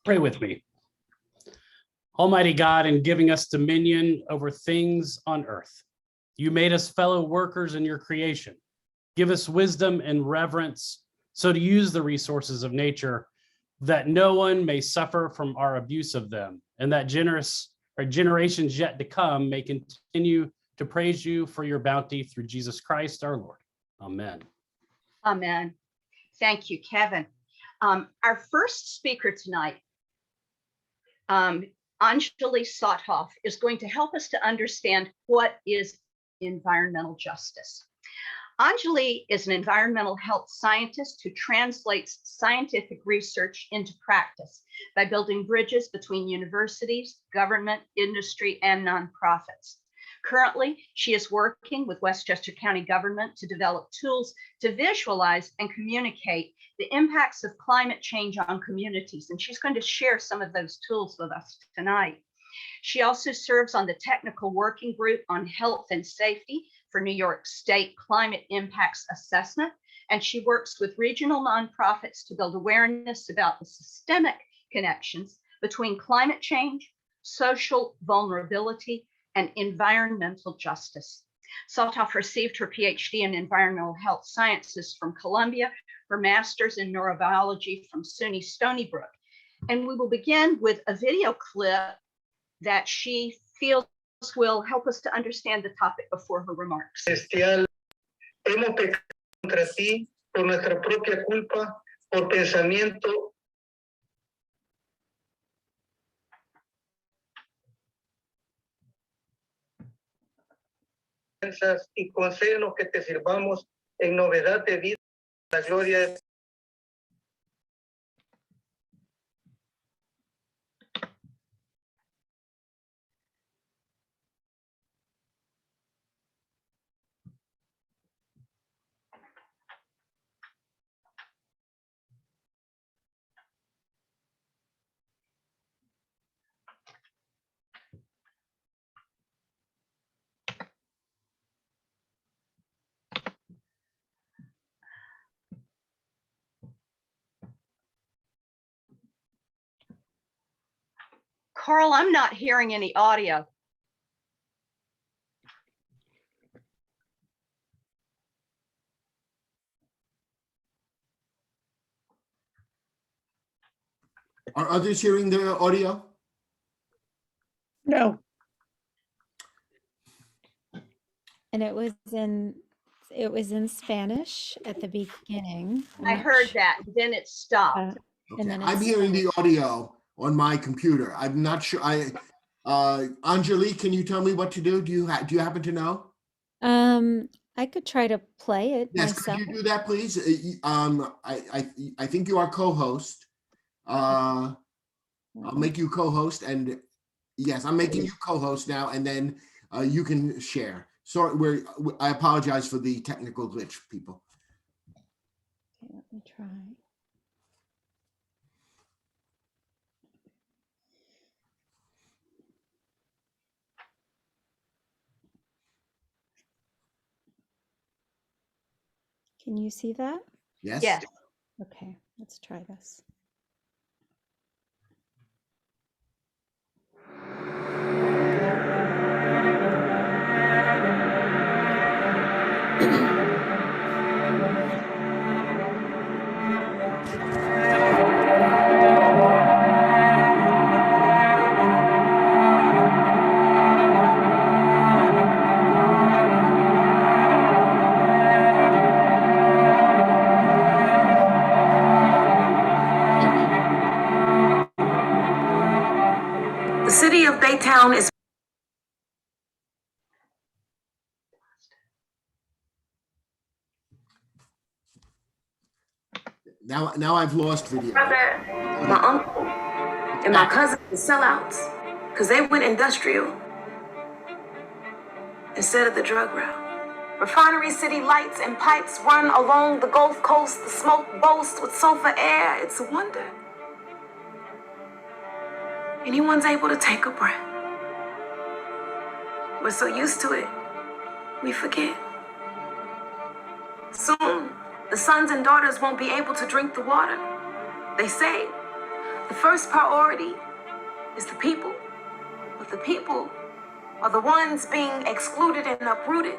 Pray with me. Almighty God, in giving us dominion over things on earth, you made us fellow workers in your creation. Give us wisdom and reverence so to use the resources of nature, that no one may suffer from our abuse of them, and that generations yet to come may continue to praise you for your bounty through Jesus Christ our Lord. Amen. Amen. Thank you, Kevin. Our first speaker tonight, Anjali Sauthoff, is going to help us to understand what is environmental justice. Anjali is an environmental health scientist who translates scientific research into practice by building bridges between universities, government, industry, and nonprofits. Currently, she is working with Westchester County government to develop tools to visualize and communicate the impacts of climate change on communities, and she's going to share some of those tools with us tonight. She also serves on the technical working group on health and safety for New York State Climate Impacts Assessment, and she works with regional nonprofits to build awareness about the systemic connections between climate change, social vulnerability, and environmental justice. Sauthoff received her PhD in environmental health sciences from Columbia, her master's in neurobiology from SUNY Stony Brook. And we will begin with a video clip that she feels will help us to understand the topic before her remarks. Celestial, hemos pecado contra ti por nuestra propia culpa, por pensamiento y concédenos que te sirvamos en novedad de vida, la gloria de Carl, I'm not hearing any audio. Are others hearing the audio? No. And it was in Spanish at the beginning. I heard that, then it stopped. Okay. And then I'm it's- hearing the audio on my computer. I'm not sure. Anjali, can you tell me what to do? Do you happen to know? I could try to play it Yes, myself. could you do that, please? I think you are co-host. I'll make you co-host, and yes, I'm making you co-host now, and then you can share. Sorry, I apologize for the technical glitch, people. Okay, let me try. Can you see that? Yes. Yes. Okay, let's try this. The city of Baytown is Now I've lost video. brother, my uncle, and my cousin the sellouts, because they went industrial instead of the drug route. Refinery city lights and pipes run along the Gulf Coast. The smoke boasts with sulfur air. It's a wonder. Anyone's able to take a breath. We're so used to it, we forget. Soon, the sons and daughters won't be able to drink the water. They say The first priority is the people, but the people are the ones being excluded and uprooted.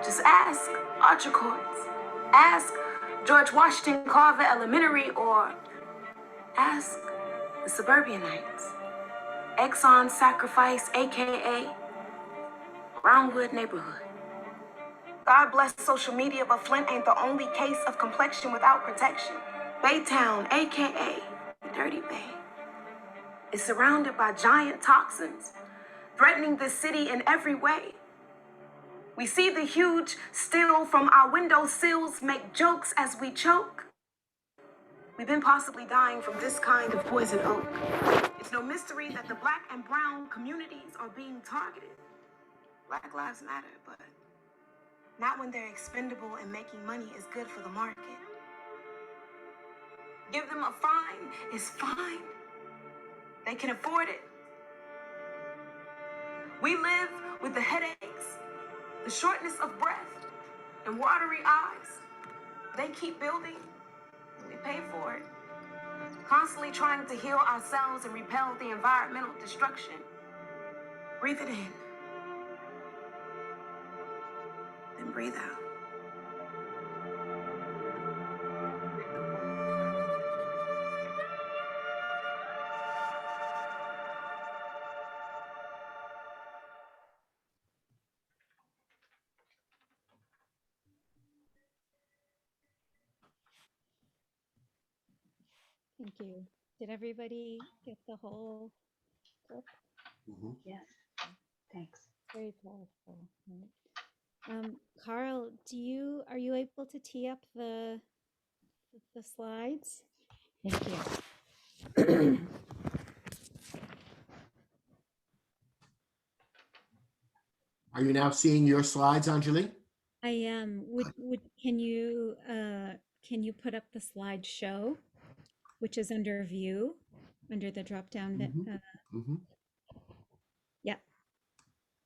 Just ask Archer Courts, ask George Washington Carver Elementary, or ask the Suburbanites, Exxon Sacrifice, aka Brownwood neighborhood. God bless social media, but Flint ain't the only case of complexion without protection. Baytown, aka the Dirty Bay, is surrounded by giant toxins, threatening the city in every way. We see the huge still from our window sills, make jokes as we choke. We've been possibly dying from this kind of poison oak. It's no mystery that the Black and brown communities are being targeted. Black lives matter, but not when they're expendable and making money is good for the market. Give them a fine, it's fine. They can afford it. We live with the headaches, the shortness of breath, and watery eyes. They keep building, we pay for it. Constantly trying to heal ourselves and repel the environmental destruction. Breathe it in, then breathe out. Thank you. Did everybody get the whole clip? Mhm. Yes, thanks. Very powerful. Right. Carl, are you able to tee up the slides? Thank you. Are you now seeing your slides, Anjali? I am. Can you put up the slideshow, which is under view, under the drop down? Mhm. Yeah.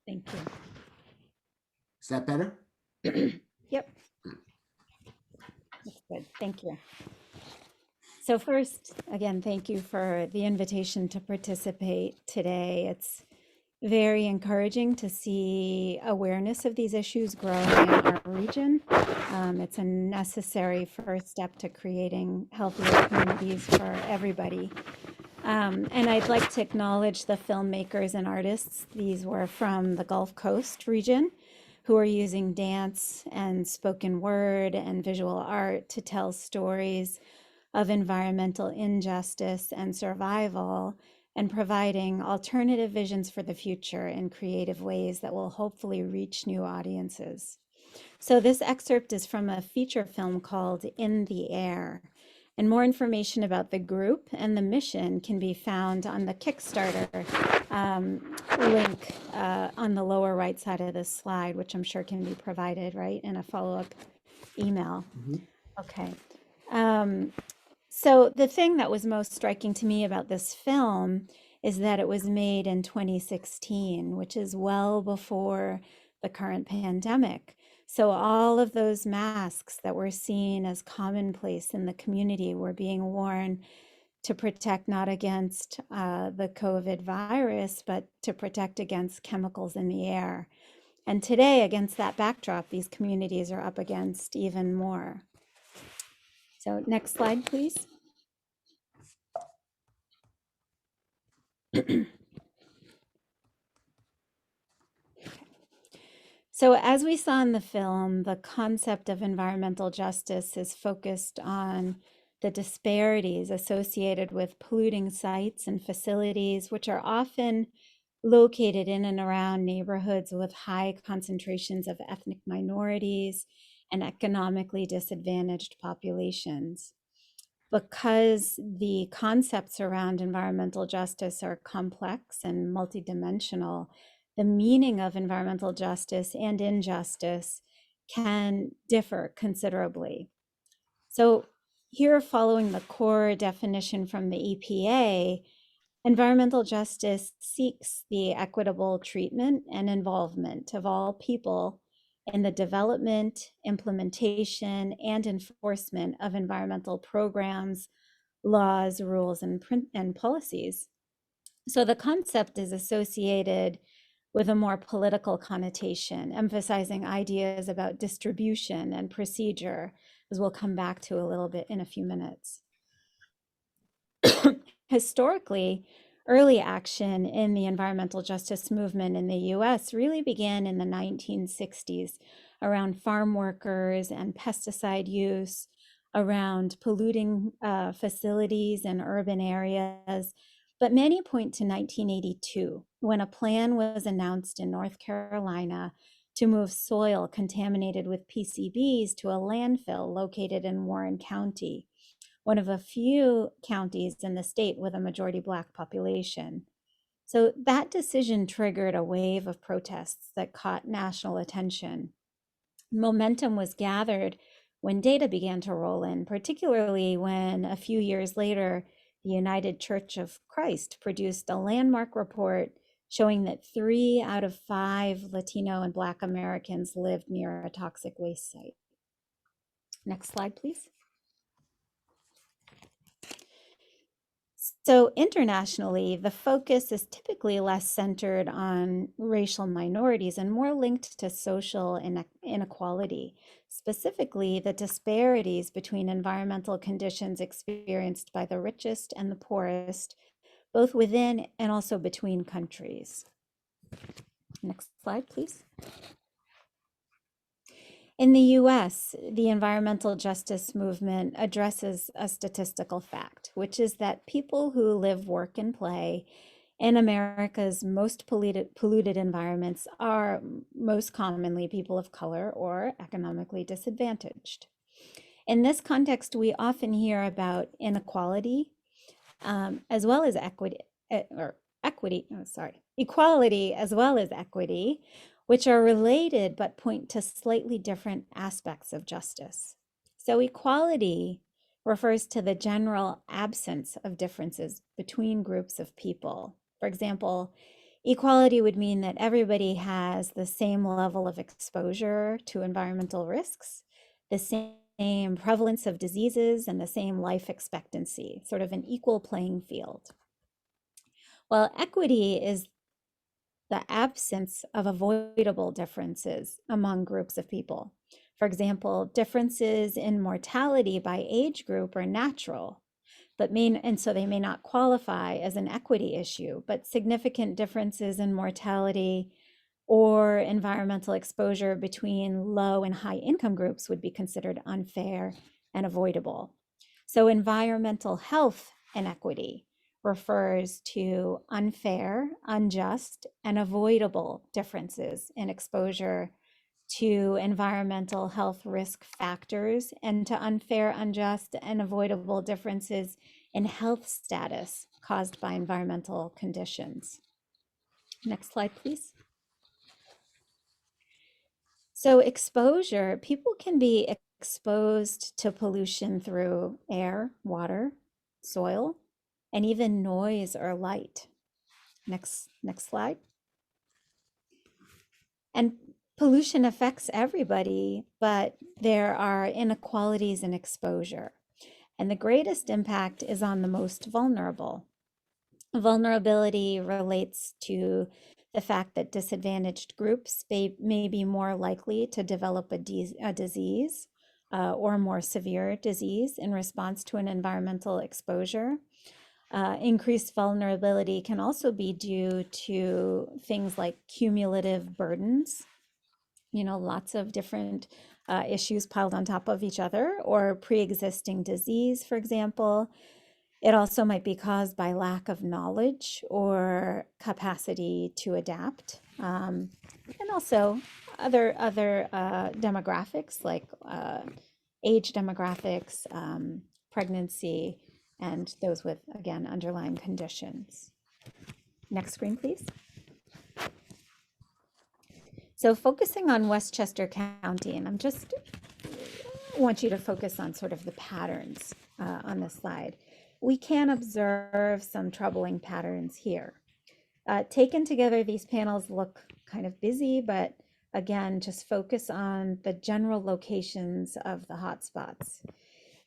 Thank you. Is that better? Yep. That's good. Thank you. So first, again, thank you for the invitation to participate today. It's very encouraging to see awareness of these issues growing in our region. It's a necessary first step to creating healthier communities for everybody. And I'd like to acknowledge the filmmakers and artists. These were from the Gulf Coast region, who are using dance and spoken word and visual art to tell stories of environmental injustice and survival, and providing alternative visions for the future in creative ways that will hopefully reach new audiences. So this excerpt is from a feature film called In the Air, and more information about the group and the mission can be found on the Kickstarter link on the lower right side of this slide, which I'm sure can be provided, right, in a follow-up email. Okay. So the thing that was most striking to me about this film is that it was made in 2016, which is well before the current pandemic. So all of those masks that were seen as commonplace in the community were being worn to protect not against the COVID virus, but to protect against chemicals in the air. And today, against that backdrop, these communities are up against even more. So next slide, please. So as we saw in the film, the concept of environmental justice is focused on the disparities associated with polluting sites and facilities, which are often located in and around neighborhoods with high concentrations of ethnic minorities and economically disadvantaged populations. Because the concepts around environmental justice are complex and multidimensional, the meaning of environmental justice and injustice can differ considerably. So here, following the core definition from the EPA, environmental justice seeks the equitable treatment and involvement of all people in the development, implementation, and enforcement of environmental programs, laws, rules, and policies. So the concept is associated with a more political connotation, emphasizing ideas about distribution and procedure, as we'll come back to a little bit in a few minutes. Historically, early action in the environmental justice movement in the US really began in the 1960s around farm workers and pesticide use, around polluting facilities in urban areas. But many point to 1982, when a plan was announced in North Carolina to move soil contaminated with PCBs to a landfill located in Warren County, one of a few counties in the state with a majority Black population. So that decision triggered a wave of protests that caught national attention. Momentum was gathered when data began to roll in, particularly when a few years later, the United Church of Christ produced a landmark report showing that 3 out of 5 Latino and Black Americans lived near a toxic waste site. Next slide, please. So internationally, the focus is typically less centered on racial minorities and more linked to social inequality, specifically the disparities between environmental conditions experienced by the richest and the poorest, both within and also between countries. Next slide, please. In the US, the environmental justice movement addresses a statistical fact, which is that people who live, work, and play in America's most polluted environments are most commonly people of color or economically disadvantaged. In this context, we often hear about inequality as well as equality as well as equity, which are related but point to slightly different aspects of justice. So equality refers to the general absence of differences between groups of people. For example, equality would mean that everybody has the same level of exposure to environmental risks, the same prevalence of diseases, and the same life expectancy, sort of an equal playing field. While equity is the absence of avoidable differences among groups of people. For example, differences in mortality by age group are natural, and so they may not qualify as an equity issue, but significant differences in mortality or environmental exposure between low and high income groups would be considered unfair and avoidable. So environmental health inequity refers to unfair, unjust, and avoidable differences in exposure to environmental health risk factors and to unfair, unjust, and avoidable differences in health status caused by environmental conditions. Next slide, please. So exposure, people can be exposed to pollution through air, water, soil, and even noise or light. Next slide. And pollution affects everybody, but there are inequalities in exposure. And the greatest impact is on the most vulnerable. Vulnerability relates to the fact that disadvantaged groups may be more likely to develop a disease or more severe disease in response to an environmental exposure. Increased vulnerability can also be due to things like cumulative burdens, lots of different issues piled on top of each other, or pre-existing disease, for example. It also might be caused by lack of knowledge or capacity to adapt, and also other demographics like age demographics, pregnancy, and those with, again, underlying conditions. Next screen, please. So focusing on Westchester County, and I want you to focus on sort of the patterns on this slide. We can observe some troubling patterns here. Taken together, these panels look kind of busy, but again, just focus on the general locations of the hotspots.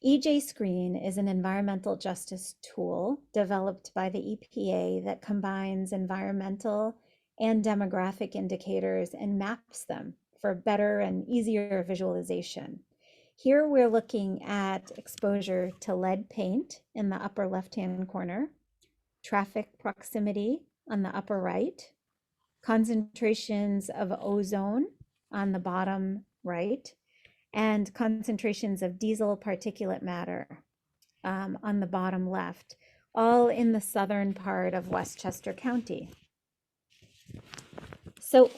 EJ Screen is an environmental justice tool developed by the EPA that combines environmental and demographic indicators and maps them for better and easier visualization. Here we're looking at exposure to lead paint in the upper left-hand corner, traffic proximity on the upper right, concentrations of ozone on the bottom right, and concentrations of diesel particulate matter on the bottom left, all in the southern part of Westchester County. So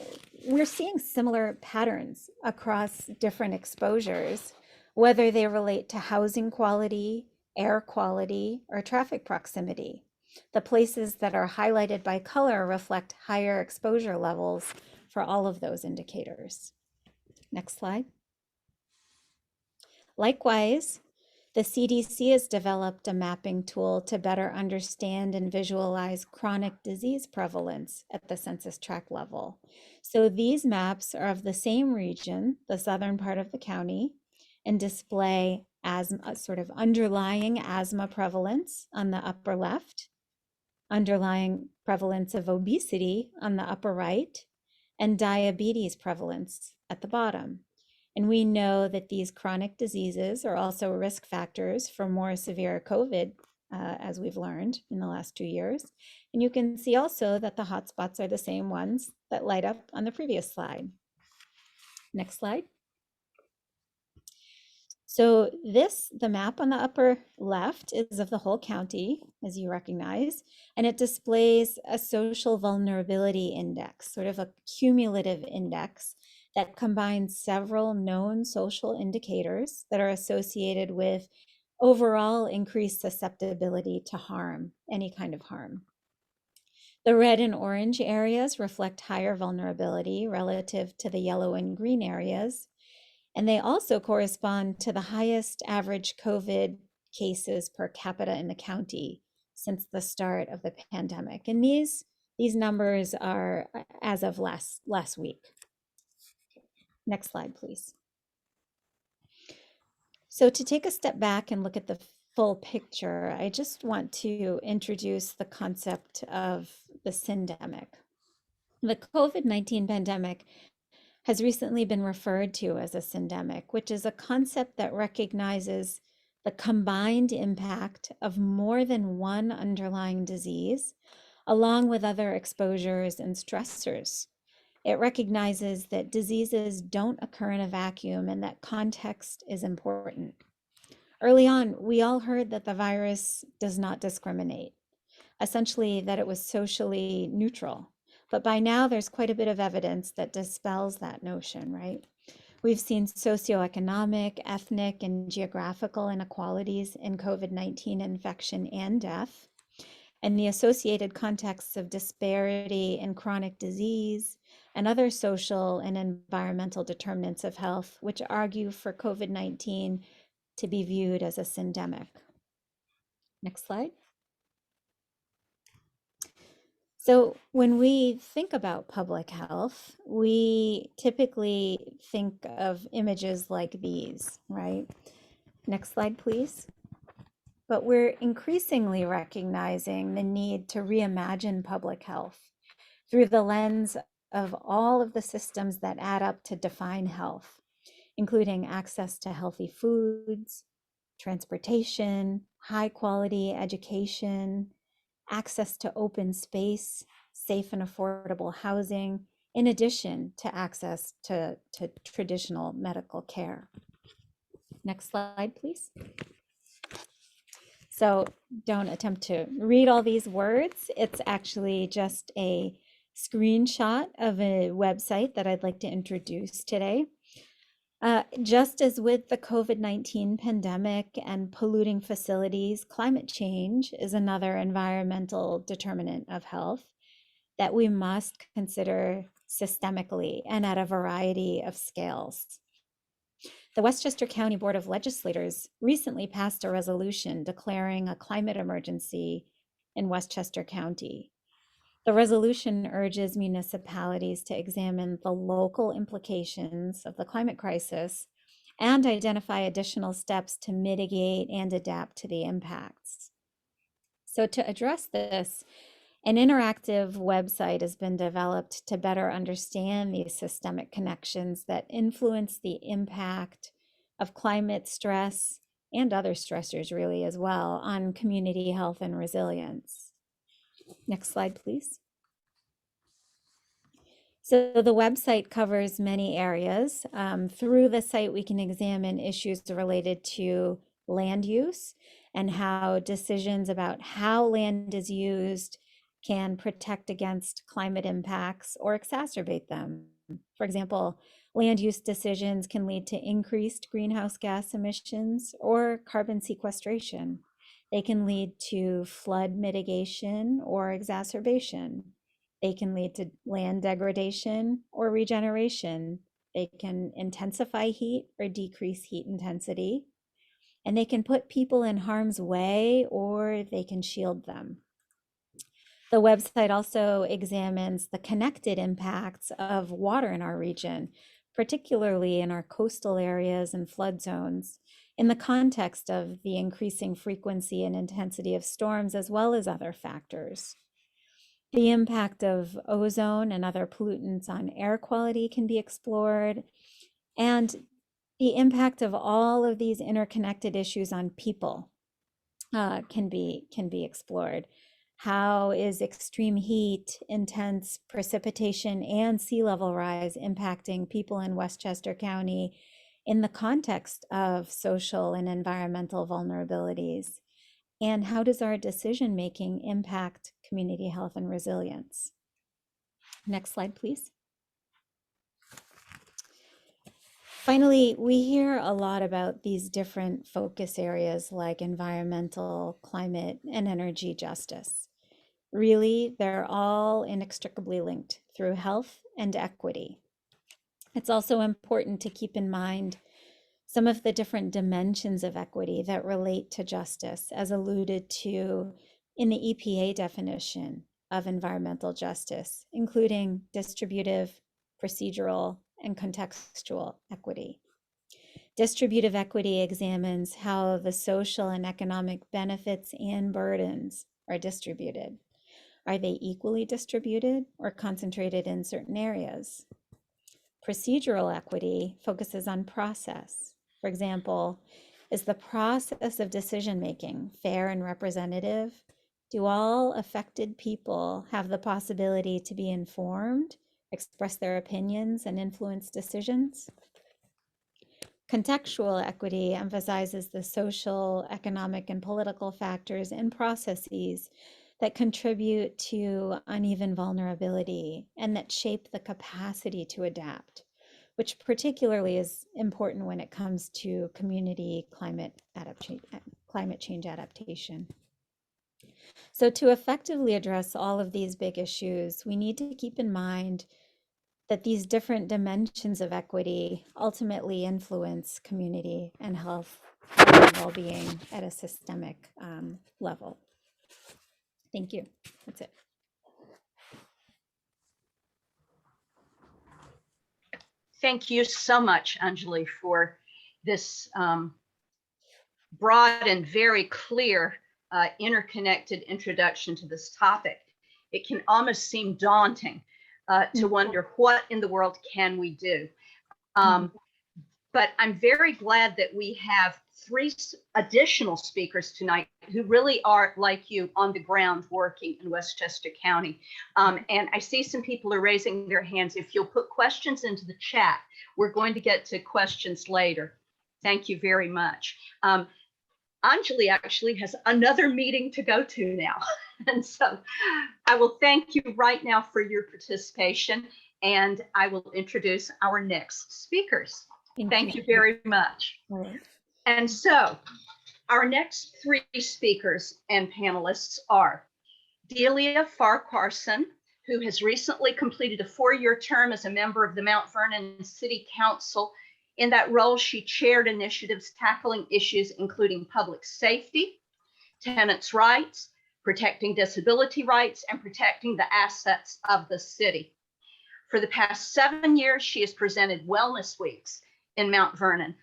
we're seeing similar patterns across different exposures, whether they relate to housing quality, air quality, or traffic proximity. The places that are highlighted by color reflect higher exposure levels for all of those indicators. Next slide. Likewise, the CDC has developed a mapping tool to better understand and visualize chronic disease prevalence at the census tract level. So these maps are of the same region, the southern part of the county, and display asthma, sort of underlying asthma prevalence on the upper left, underlying prevalence of obesity on the upper right, and diabetes prevalence at the bottom. And we know that these chronic diseases are also risk factors for more severe COVID, as we've learned in the last 2 years. And you can see also that the hotspots are the same ones that light up on the previous slide. Next slide. So the map on the upper left is of the whole county, as you recognize, and it displays a social vulnerability index, sort of a cumulative index that combines several known social indicators that are associated with overall increased susceptibility to harm, any kind of harm. The red and orange areas reflect higher vulnerability relative to the yellow and green areas. And they also correspond to the highest average COVID cases per capita in the county since the start of the pandemic. And these numbers are as of last week. Next slide, please. So to take a step back and look at the full picture, I just want to introduce the concept of the syndemic. The COVID-19 pandemic has recently been referred to as a syndemic, which is a concept that recognizes the combined impact of more than one underlying disease, along with other exposures and stressors. It recognizes that diseases don't occur in a vacuum and that context is important. Early on, we all heard that the virus does not discriminate, essentially that it was socially neutral. But by now, there's quite a bit of evidence that dispels that notion, right? We've seen socioeconomic, ethnic, and geographical inequalities in COVID-19 infection and death, and the associated contexts of disparity in chronic disease and other social and environmental determinants of health, which argue for COVID-19 to be viewed as a syndemic. Next slide. So when we think about public health, we typically think of images like these, right? Next slide, please. But we're increasingly recognizing the need to reimagine public health through the lens of all of the systems that add up to define health, including access to healthy foods, transportation, high quality education, access to open space, safe and affordable housing, in addition to access to traditional medical care. Next slide, please. So don't attempt to read all these words. It's actually just a screenshot of a website that I'd like to introduce today. Just as with the COVID-19 pandemic and polluting facilities, climate change is another environmental determinant of health that we must consider systemically and at a variety of scales. The Westchester County Board of Legislators recently passed a resolution declaring a climate emergency in Westchester County. The resolution urges municipalities to examine the local implications of the climate crisis and identify additional steps to mitigate and adapt to the impacts. So to address this, an interactive website has been developed to better understand these systemic connections that influence the impact of climate stress and other stressors really as well on community health and resilience. Next slide, please. So the website covers many areas. Through the site, we can examine issues related to land use and how decisions about how land is used can protect against climate impacts or exacerbate them. For example, land use decisions can lead to increased greenhouse gas emissions or carbon sequestration. They can lead to flood mitigation or exacerbation. They can lead to land degradation or regeneration. They can intensify heat or decrease heat intensity. And they can put people in harm's way or they can shield them. The website also examines the connected impacts of water in our region, particularly in our coastal areas and flood zones, in the context of the increasing frequency and intensity of storms, as well as other factors. The impact of ozone and other pollutants on air quality can be explored, and the impact of all of these interconnected issues on people can be explored. How is extreme heat, intense precipitation, and sea level rise impacting people in Westchester County in the context of social and environmental vulnerabilities? And how does our decision-making impact community health and resilience? Next slide, please. Finally, we hear a lot about these different focus areas like environmental, climate, and energy justice. Really, they're all inextricably linked through health and equity. It's also important to keep in mind some of the different dimensions of equity that relate to justice, as alluded to in the EPA definition of environmental justice, including distributive, procedural, and contextual equity. Distributive equity examines how the social and economic benefits and burdens are distributed. Are they equally distributed or concentrated in certain areas? Procedural equity focuses on process. For example, is the process of decision-making fair and representative? Do all affected people have the possibility to be informed, express their opinions, and influence decisions? Contextual equity emphasizes the social, economic, and political factors and processes that contribute to uneven vulnerability and that shape the capacity to adapt, which particularly is important when it comes to community climate change adaptation. So to effectively address all of these big issues, we need to keep in mind that these different dimensions of equity ultimately influence community and health and well-being at a systemic level. Thank you. That's it. Thank you so much, Anjali, for this broad and very clear interconnected introduction to this topic. It can almost seem daunting to wonder what in the world can we do. But I'm very glad that we have 3 additional speakers tonight who really are, like you, on the ground working in Westchester County. And I see some people are raising their hands. If you'll put questions into the chat, we're going to get to questions later. Thank you very much. Anjali actually has another meeting to go to now. And so I will thank you right now for your participation, and I will introduce our next speakers. Thank you very much. Right. And so our next 3 speakers and panelists are Delia Farquharson, who has recently completed a 4-year term as a member of the Mount Vernon City Council. In that role, she chaired initiatives tackling issues including public safety, tenants' rights, protecting disability rights, and protecting the assets of the city. For the past 7 years, she has presented wellness weeks in Mount Vernon.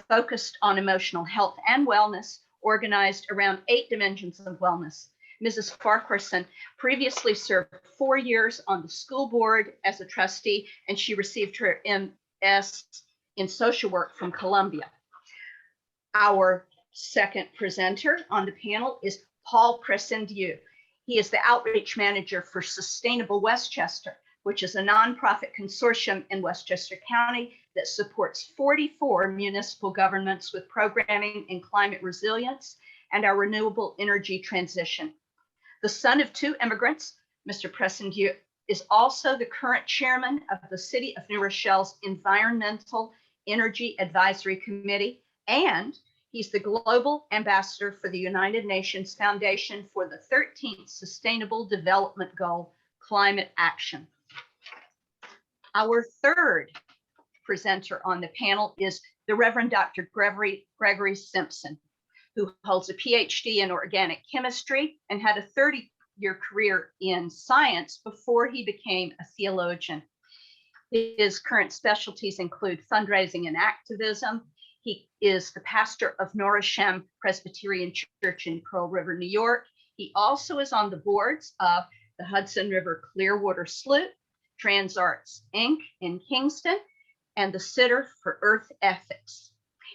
focused on emotional health and wellness, organized around 8 dimensions of wellness. Mrs. Farquharson previously served 4 years on the school board as a trustee, and she received her MS in social work from Columbia. Our second presenter on the panel is Paul Presendieu. He is the outreach manager for Sustainable Westchester, which is a nonprofit consortium in Westchester County that supports 44 municipal governments with programming in climate resilience and our renewable energy transition. The son of 2 immigrants, Mr. Presendieu is also the current chairman of the City of New Rochelle's Environmental Energy Advisory Committee, and he's the global ambassador for the United Nations Foundation for the 13th Sustainable Development Goal, Climate Action. Our third presenter on the panel is the Reverend Dr. Gregory Simpson, who holds a PhD in organic chemistry and had a 30-year career in science before he became a theologian. His current specialties include fundraising and activism. He is the pastor of Norrishem Presbyterian Church in Pearl River, New York. He also is on the boards of the Hudson River Clearwater Sloop, TransArts Inc. in Kingston, and the Center for Earth Ethics.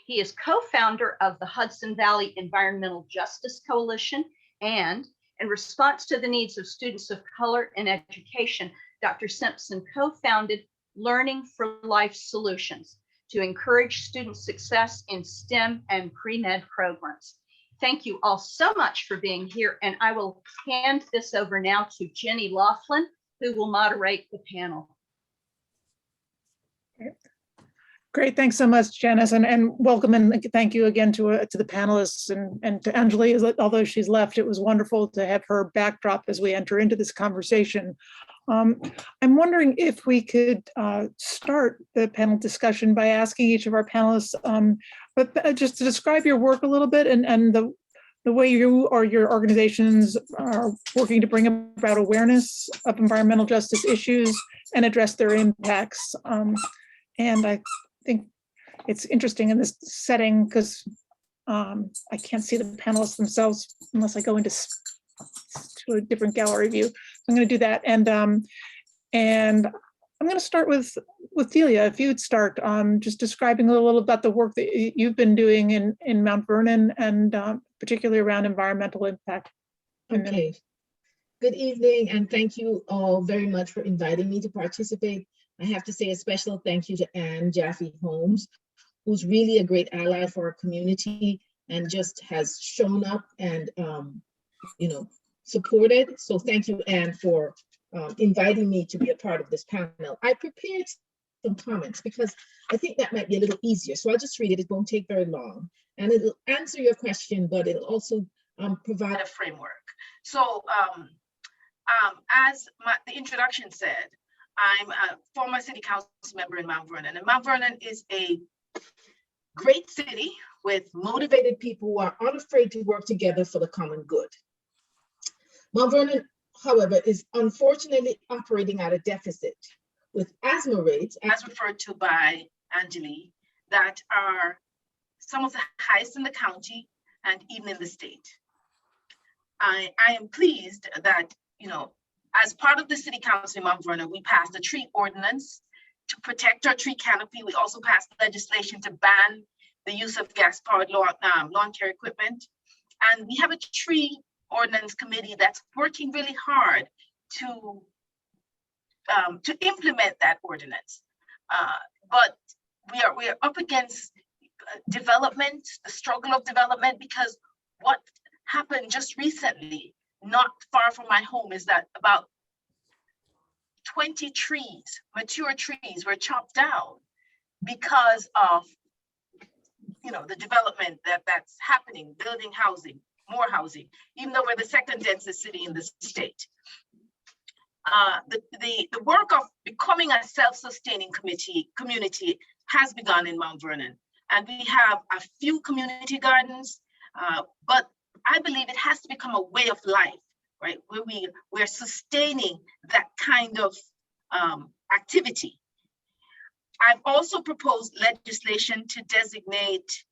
He is co-founder of the Hudson Valley Environmental Justice Coalition, and in response to the needs of students of color in education, Dr. Simpson co-founded Learning for Life Solutions to encourage student success in STEM and pre-med programs. Thank you all so much for being here, and I will hand this over now to Jenny Laughlin, who will moderate the panel. Great, thanks so much, Janice, and welcome and thank you again to the panelists and to Anjali. Although she's left, it was wonderful to have her backdrop as we enter into this conversation. I'm wondering if we could start the panel discussion by asking each of our panelists but just to describe your work a little bit and the way you or your organizations are working to bring about awareness of environmental justice issues and address their impacts. And I think it's interesting in this setting because I can't see the panelists themselves unless I go into to a different gallery view. So I'm going to do that, and I'm going to start with Delia. If you'd start just describing a little about the work that you've been doing in Mount Vernon and particularly around environmental impact. Okay. Good evening, and thank you all very much for inviting me to participate. I have to say a special thank you to Anne Jaffe Holmes, who's really a great ally for our community and just has shown up and supported. So thank you, Anne, for inviting me to be a part of this panel. I prepared some comments because I think that might be a little easier. So I'll just read it. It won't take very long, and it'll answer your question, but it'll also provide a framework. So as the introduction said, I'm a former city council member in Mount Vernon, and Mount Vernon is a great city with motivated people who are unafraid to work together for the common good. Mount Vernon, however, is unfortunately operating at a deficit with asthma rates, as referred to by Anjali, that are some of the highest in the county and even in the state. I am pleased that, as part of the city council in Mount Vernon, we passed a tree ordinance to protect our tree canopy. We also passed legislation to ban the use of gas-powered lawn care equipment. And we have a tree ordinance committee that's working really hard to implement that ordinance. But we are up against development, the struggle of development, because what happened just recently, not far from my home, is that about 20 trees, mature trees, were chopped down because of the development that's happening, building housing, more housing, even though we're the second densest city in the state. The work of becoming a self-sustaining community has begun in Mount Vernon, and we have a few community gardens, but I believe it has to become a way of life, right? Where we're sustaining that kind of activity. I've also proposed legislation to designate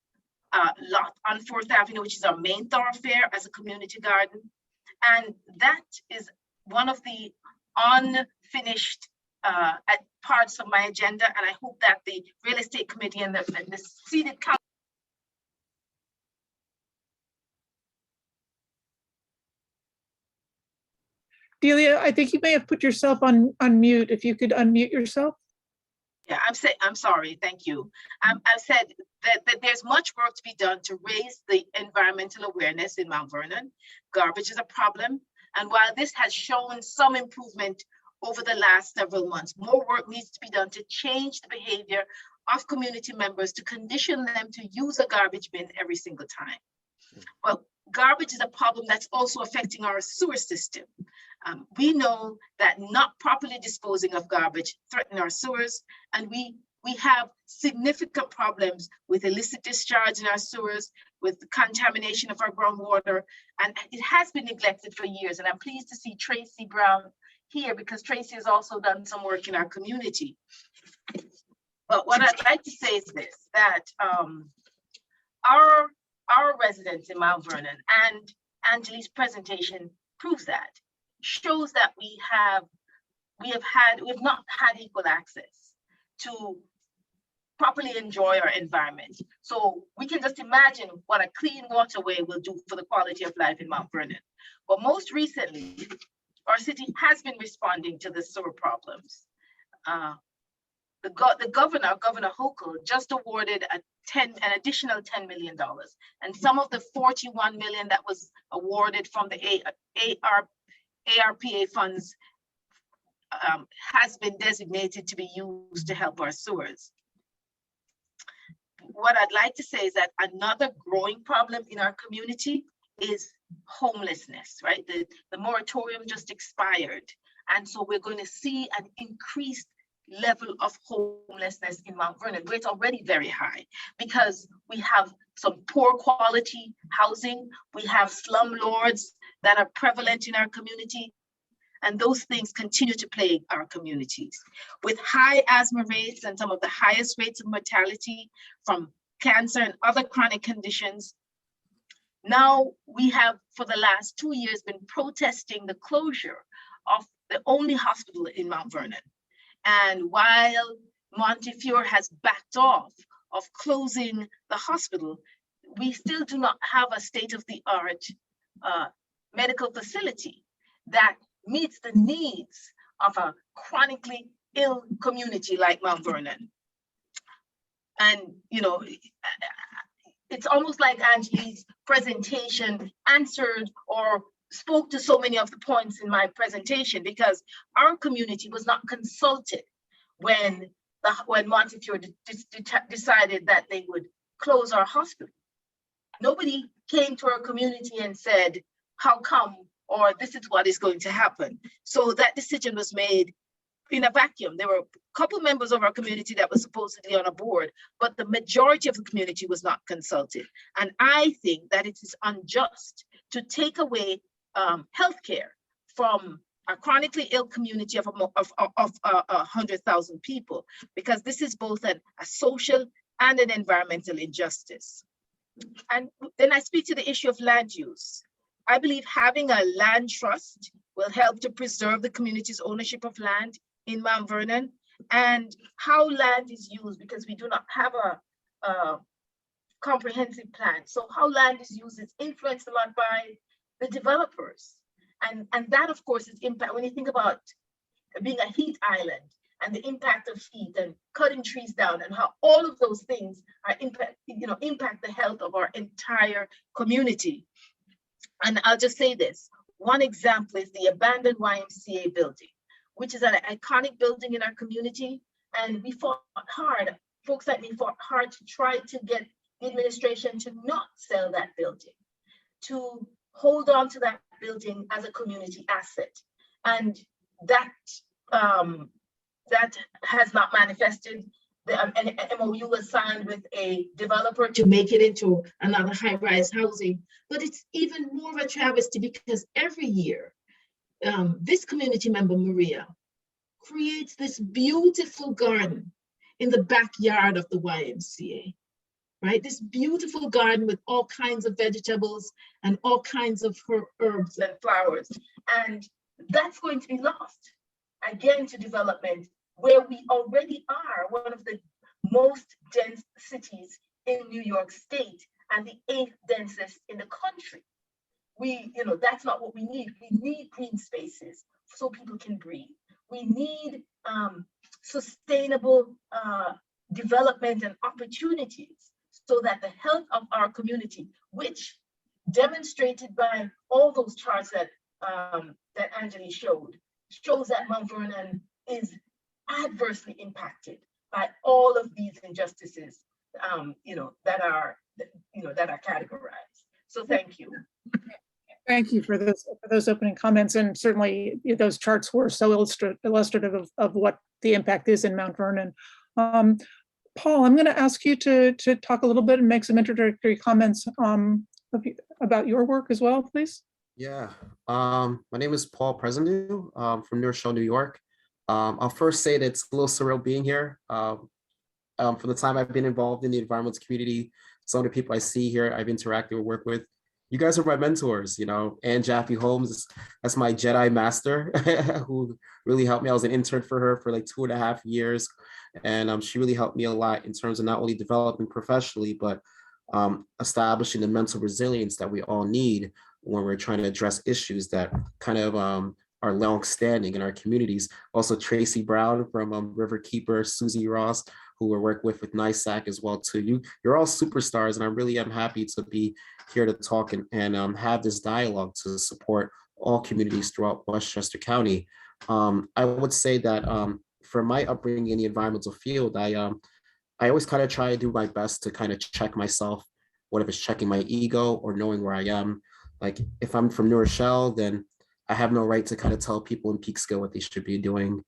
lot on 4th Avenue, which is our main thoroughfare, as a community garden. And that is one of the unfinished parts of my agenda. And I hope that the real estate committee and the seated council. Delia, I think you may have put yourself on mute. If you could unmute yourself. Yeah, I'm sorry. Thank you. I said that there's much work to be done to raise the environmental awareness in Mount Vernon. Garbage is a problem. And while this has shown some improvement over the last several months, more work needs to be done to change the behavior of community members, to condition them to use a garbage bin every single time. Well, garbage is a problem that's also affecting our sewer system. We know that not properly disposing of garbage threatens our sewers, and we have significant problems with illicit discharge in our sewers, with the contamination of our groundwater, and it has been neglected for years. And I'm pleased to see Tracy Brown here, because Tracy has also done some work in our community. But what I'd like to say is this, that our residents in Mount Vernon, and Anjali's presentation proves that, shows that we have not had equal access to properly enjoy our environment. So we can just imagine what a clean waterway will do for the quality of life in Mount Vernon. But most recently, our city has been responding to the sewer problems. The governor, Governor Hochul, just awarded an additional $10 million. And some of the $41 million that was awarded from the ARPA funds has been designated to be used to help our sewers. What I'd like to say is that another growing problem in our community is homelessness, right? The moratorium just expired. And so we're going to see an increased level of homelessness in Mount Vernon, where it's already very high, because we have some poor quality housing. We have slumlords that are prevalent in our community, and those things continue to plague our communities. With high asthma rates and some of the highest rates of mortality from cancer and other chronic conditions, now we have, for the last 2 years, been protesting the closure of the only hospital in Mount Vernon. And while Montefiore has backed off of closing the hospital, we still do not have a state-of-the-art medical facility that meets the needs of a chronically ill community like Mount Vernon. And, you know, it's almost like Anjali's presentation answered or spoke to so many of the points in my presentation, because our community was not consulted when Montefiore decided that they would close our hospital. Nobody came to our community and said, how come, or this is what is going to happen. So that decision was made in a vacuum. There were a couple members of our community that was supposedly on a board, but the majority of the community was not consulted. And I think that it is unjust to take away healthcare from a chronically ill community of 100,000 people, because this is both a social and an environmental injustice. And then I speak to the issue of land use. I believe having a land trust will help to preserve the community's ownership of land in Mount Vernon, and how land is used, because we do not have a comprehensive plan. So how land is used is influenced a lot by the developers. And that, of course, is impact. When you think about being a heat island and the impact of heat and cutting trees down, and how all of those things are impact the health of our entire community. And I'll just say this. One example is the abandoned YMCA building, which is an iconic building in our community. And we fought hard, folks like me fought hard to try to get the administration to not sell that building, to hold on to that building as a community asset. And that has not manifested. An MOU was signed with a developer to make it into another high-rise housing. But it's even more of a travesty, because every year, this community member, Maria, creates this beautiful garden in the backyard of the YMCA, right? This beautiful garden with all kinds of vegetables and all kinds of herbs and flowers. And that's going to be lost again to development, where we already are one of the most dense cities in New York State and the 8th densest in the country. That's not what we need. We need green spaces so people can breathe. We need sustainable development and opportunities so that the health of our community, which demonstrated by all those charts that Anjali shows that Mount Vernon is adversely impacted by all of these injustices, that are categorized. So thank you. Thank you for those opening comments, and certainly those charts were so illustrative of what the impact is in Mount Vernon. Paul, I'm going to ask you to talk a little bit and make some introductory comments about your work as well, please. Yeah, my name is Paul Presendieu from New Rochelle, New York. I'll first say that it's a little surreal being here. From the time I've been involved in the environmental community, some of the people I see here, I've interacted with, work with, you guys are my mentors, Ann Jaffe Holmes, that's my Jedi master who really helped me. I was an intern for her for like 2.5 years. And she really helped me a lot in terms of not only developing professionally, but establishing the mental resilience that we all need when we're trying to address issues that kind of are long-standing in our communities. Also, Tracy Brown from Riverkeeper, Susie Ross, who we work with NISAC as well too. You're all superstars, and I really am happy to be here to talk and have this dialogue to support all communities throughout Westchester County. I would say that for my upbringing in the environmental field, I always kind of try to do my best to kind of check myself, whether it's checking my ego or knowing where I am. Like if I'm from New Rochelle, then I have no right to kind of tell people in Peekskill what they should be doing.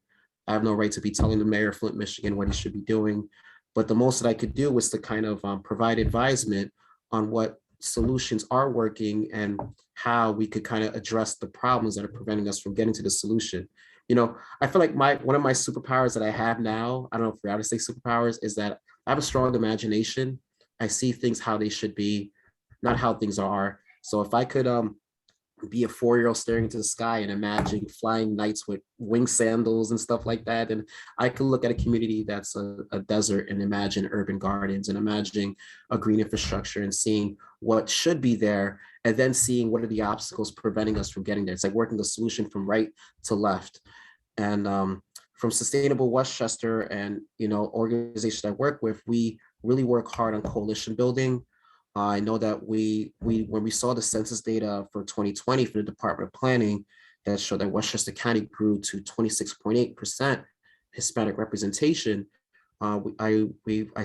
I have no right to be telling the mayor of Flint, Michigan what he should be doing. But the most that I could do was to kind of provide advisement on what solutions are working and how we could kind of address the problems that are preventing us from getting to the solution. I feel like one of my superpowers that I have now, I don't know if we're out to say superpowers, is that I have a strong imagination. I see things how they should be, not how things are. So if I could be a 4-year-old staring into the sky and imagining flying knights with wing sandals and stuff like that, and I could look at a community that's a desert and imagine urban gardens and imagining a green infrastructure and seeing what should be there, and then seeing what are the obstacles preventing us from getting there. It's like working the solution from right to left. And from Sustainable Westchester and organizations I work with, we really work hard on coalition building. I know that when we saw the census data for 2020 for the Department of Planning that showed that Westchester County grew to 26.8% Hispanic representation, I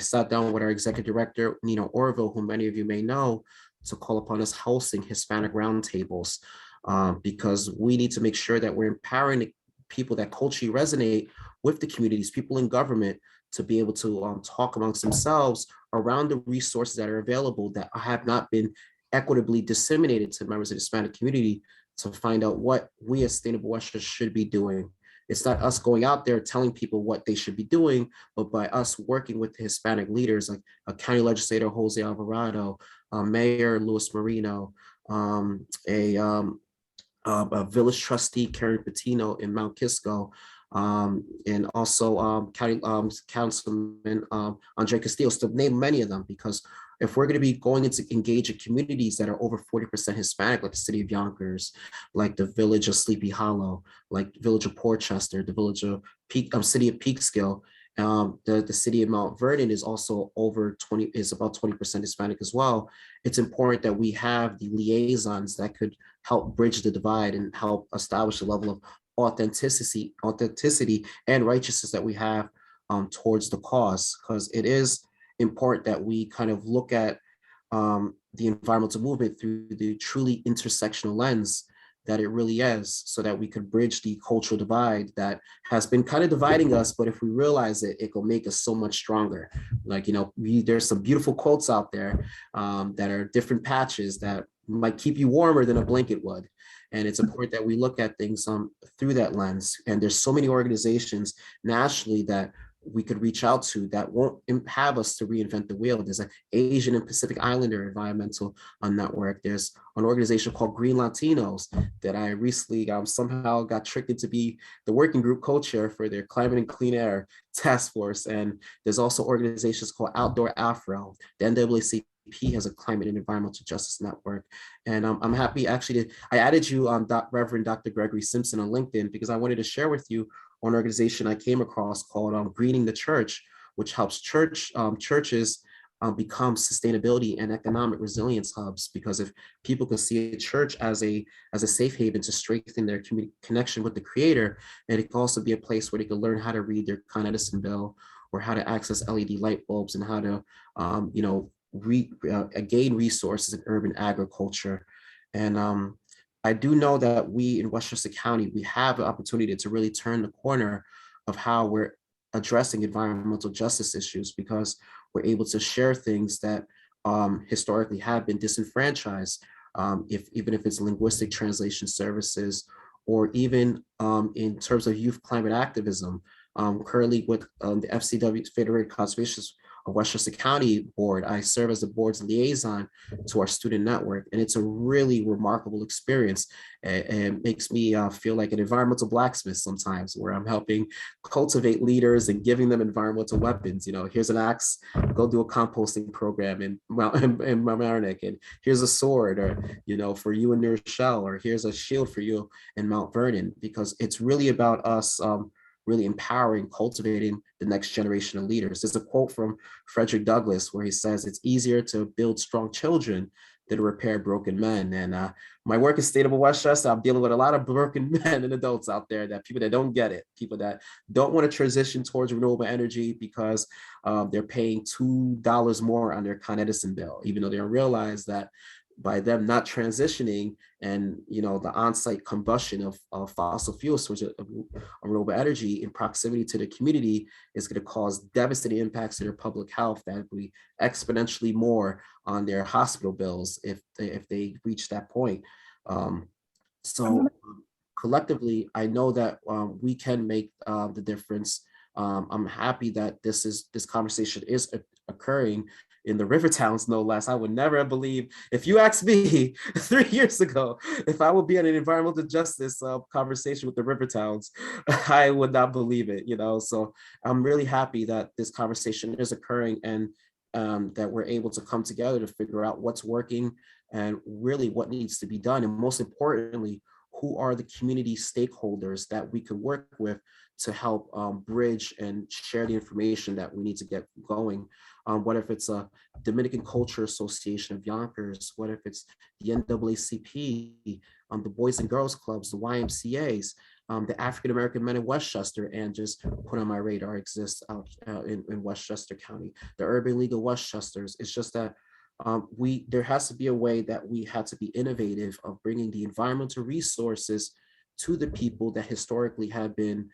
sat down with our executive director, Nina Orville, who many of you may know, to call upon us hosting Hispanic roundtables because we need to make sure that we're empowering the people that culturally resonate with the communities, people in government, to be able to talk amongst themselves around the resources that are available that have not been equitably disseminated to members of the Hispanic community, to find out what we as Sustainable Westchester should be doing. It's not us going out there telling people what they should be doing, but by us working with the Hispanic leaders like a county legislator, Jose Alvarado, Mayor Luis Marino, a village trustee, Karen Patino in Mount Kisco, and also County Councilman Andre Castillo, to name many of them, because if we're going to be going into engaging communities that are over 40% Hispanic, like the city of Yonkers, like the village of Sleepy Hollow, like the village of Portchester, the village of city of Peekskill, the city of Mount Vernon is also about 20% Hispanic as well. It's important that we have the liaisons that could help bridge the divide and help establish a level of authenticity and righteousness that we have towards the cause, because it is important that we kind of look at the environmental movement through the truly intersectional lens that it really is, so that we could bridge the cultural divide that has been kind of dividing us. But if we realize it, it will make us so much stronger. Like, there's some beautiful quotes out there that are different patches that might keep you warmer than a blanket would. And it's important that we look at things through that lens. And there's so many organizations nationally that we could reach out to that won't have us to reinvent the wheel. There's an Asian and Pacific Islander environmental network. There's an organization called Green Latinos that I recently somehow got tricked into be the working group co-chair for their climate and clean air task force. And there's also organizations called Outdoor Afro. The NAACP has a climate and environmental justice network. And I'm happy actually I added you on Reverend Dr. Gregory Simpson on LinkedIn because I wanted to share with you an organization I came across called Greening the Church, which helps churches become sustainability and economic resilience hubs. Because if people can see a church as a safe haven to strengthen their connection with the Creator, and it can also be a place where they can learn how to read their Con Edison bill, or how to access LED light bulbs, and how to gain resources in urban agriculture. And I do know that we in Westchester County, we have an opportunity to really turn the corner of how we're addressing environmental justice issues, because we're able to share things that historically have been disenfranchised, even if it's linguistic translation services, or even in terms of youth climate activism. Currently with the FCW, Federated Conservationists of Westchester County Board, I serve as the board's liaison to our student network, and it's a really remarkable experience. It makes me feel like an environmental blacksmith sometimes, where I'm helping cultivate leaders and giving them environmental weapons. Here's an axe, go do a composting program in Mamaroneck, and here's a sword, or for you in New Rochelle, or here's a shield for you in Mount Vernon, because it's really about us really empowering, cultivating the next generation of leaders. There's a quote from Frederick Douglass where he says, "It's easier to build strong children than to repair broken men." And my work is State of Westchester. I'm dealing with a lot of broken men and adults out there, that people that don't get it, people that don't want to transition towards renewable energy because they're paying $2 more on their Con Edison bill, even though they don't realize that by them not transitioning, and the on-site combustion of fossil fuel sources of renewable energy in proximity to the community is going to cause devastating impacts to their public health that will be exponentially more on their hospital bills if they reach that point. So collectively, I know that we can make the difference. I'm happy that this conversation is occurring in the river towns, no less. I would never have believed, if you asked me 3 years ago, if I would be in an environmental justice conversation with the river towns, I would not believe it, So I'm really happy that this conversation is occurring, and that we're able to come together to figure out what's working and really what needs to be done. And most importantly, who are the community stakeholders that we could work with to help bridge and share the information that we need to get going. What if it's a Dominican Culture Association of Yonkers? What if it's the NAACP, the Boys and Girls Clubs, the YMCAs, the African American Men in Westchester, and just put on my radar exists out in Westchester County, the Urban League of Westchesters. It's just that there has to be a way that we had to be innovative of bringing the environmental resources to the people that historically have been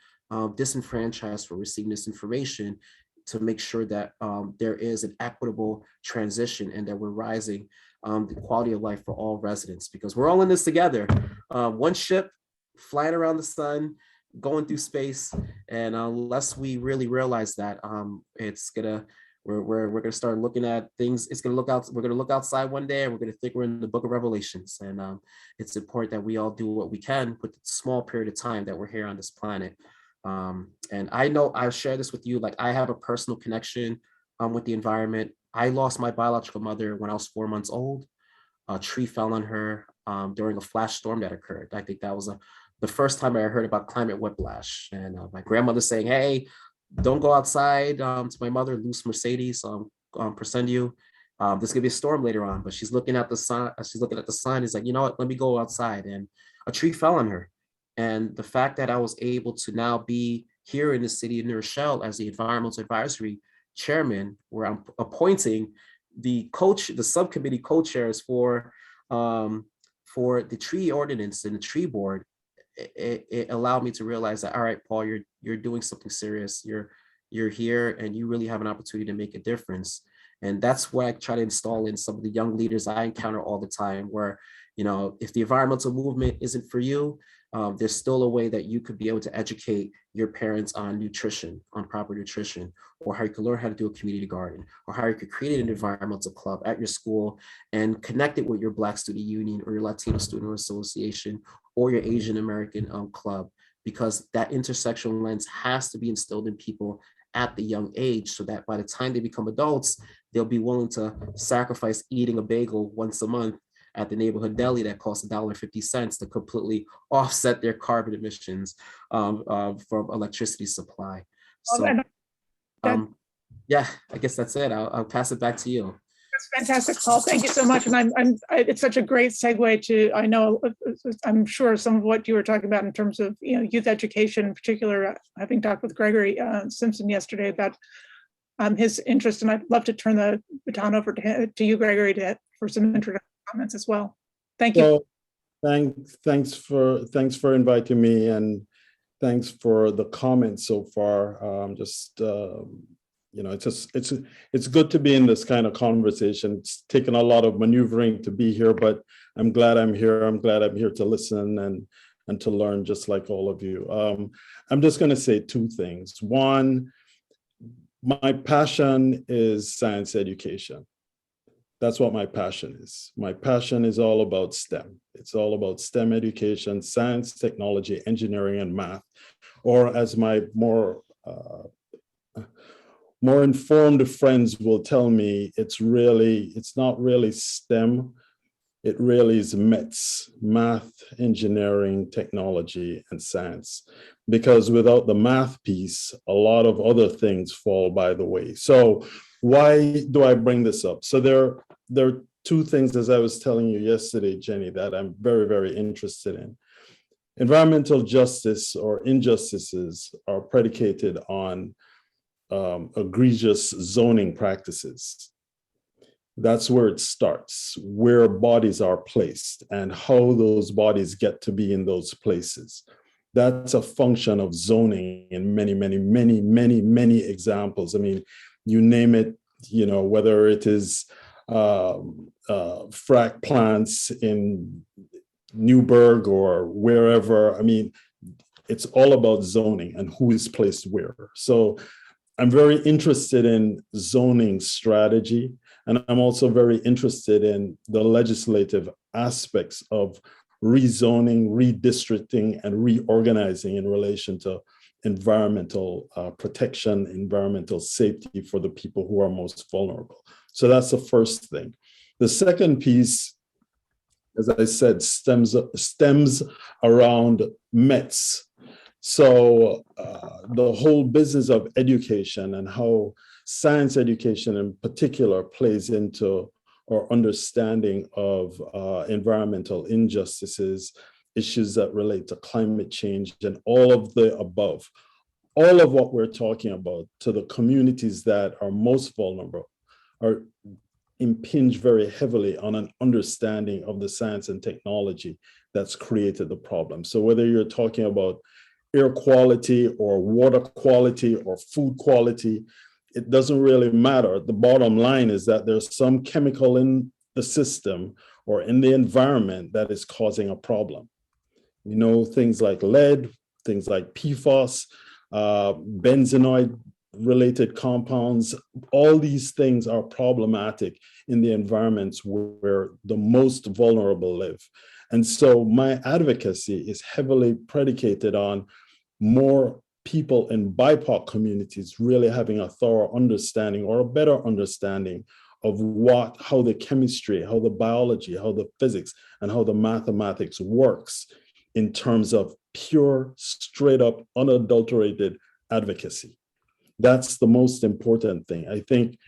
disenfranchised for receiving this information, to make sure that there is an equitable transition and that we're rising the quality of life for all residents, because we're all in this together. One ship flying around the sun, going through space, and unless we really realize that, we're gonna start looking at things. We're gonna look outside one day, and we're gonna think we're in the Book of Revelations. And it's important that we all do what we can with the small period of time that we're here on this planet. And I know I've shared this with you, like I have a personal connection with the environment. I lost my biological mother when I was 4 months old. A tree fell on her during a flash storm that occurred. I think that was the first time I heard about climate whiplash. And my grandmother saying, "Hey, don't go outside," to my mother, Luce Mercedes, Presendieu. There's gonna be a storm later on, but she's looking at the sun. She's looking at the sun. He's like, "You know what? Let me go outside." And a tree fell on her. And the fact that I was able to now be here in the city of New Rochelle as the environmental advisory chairman, where I'm appointing the subcommittee co-chairs for the tree ordinance and the tree board, it allowed me to realize that, all right, Paul, you're doing something serious. You're here, and you really have an opportunity to make a difference. And that's what I try to install in some of the young leaders I encounter all the time, where, you know, if the environmental movement isn't for you, there's still a way that you could be able to educate your parents on nutrition, on proper nutrition, or how you can learn how to do a community garden, or how you could create an environmental club at your school and connect it with your Black Student Union or your Latino Student Association or your Asian American club, because that intersectional lens has to be instilled in people at the young age, so that by the time they become adults, they'll be willing to sacrifice eating a bagel once a month at the neighborhood deli that costs $1.50 to completely offset their carbon emissions from electricity supply. So, yeah, I guess that's it. I'll pass it back to you. That's fantastic, Paul. Thank you so much. And it's such a great segue to, I'm sure some of what you were talking about in terms of, you know, youth education, in particular, having talked with Gregory Simpson yesterday about his interest. And I'd love to turn the baton over to you, Gregory, for some introductory comments as well. Thank you. So, thanks for inviting me, and thanks for the comments so far. You know, it's good to be in this kind of conversation. It's taken a lot of maneuvering to be here, but I'm glad I'm here. I'm glad I'm here to listen and to learn, just like all of you. I'm just going to say two things. One, my passion is science education. That's what my passion is. My passion is all about STEM. It's all about STEM education, science, technology, engineering, and math, or as my more informed friends will tell me, it's not really STEM, it really is METS, math, engineering, technology, and science. Because without the math piece, a lot of other things fall by the way. So why do I bring this up? So there are two things, as I was telling you yesterday, Jenny, that I'm very, very interested in. Environmental justice or injustices are predicated on egregious zoning practices. That's where it starts, where bodies are placed and how those bodies get to be in those places. That's a function of zoning in many, many, many, many, many examples. I mean, you name it, you know, whether it is frac plants in Newburgh or wherever. I mean, it's all about zoning and who is placed where. So I'm very interested in zoning strategy, and I'm also very interested in the legislative aspects of rezoning, redistricting, and reorganizing in relation to environmental protection, environmental safety for the people who are most vulnerable. So that's the first thing. The second piece, as I said, stems around METS. So the whole business of education and how science education in particular plays into our understanding of environmental injustices, issues that relate to climate change, and all of the above. All of what we're talking about to the communities that are most vulnerable are impinge very heavily on an understanding of the science and technology that's created the problem. So whether you're talking about air quality or water quality or food quality, it doesn't really matter. The bottom line is that there's some chemical in the system or in the environment that is causing a problem. You know, things like lead, things like PFAS, benzenoid related compounds, all these things are problematic in the environments where the most vulnerable live. And so my advocacy is heavily predicated on more people in BIPOC communities really having a thorough understanding or a better understanding of how the chemistry, how the biology, how the physics, and how the mathematics works in terms of pure, straight up, unadulterated advocacy. That's the most important thing. I think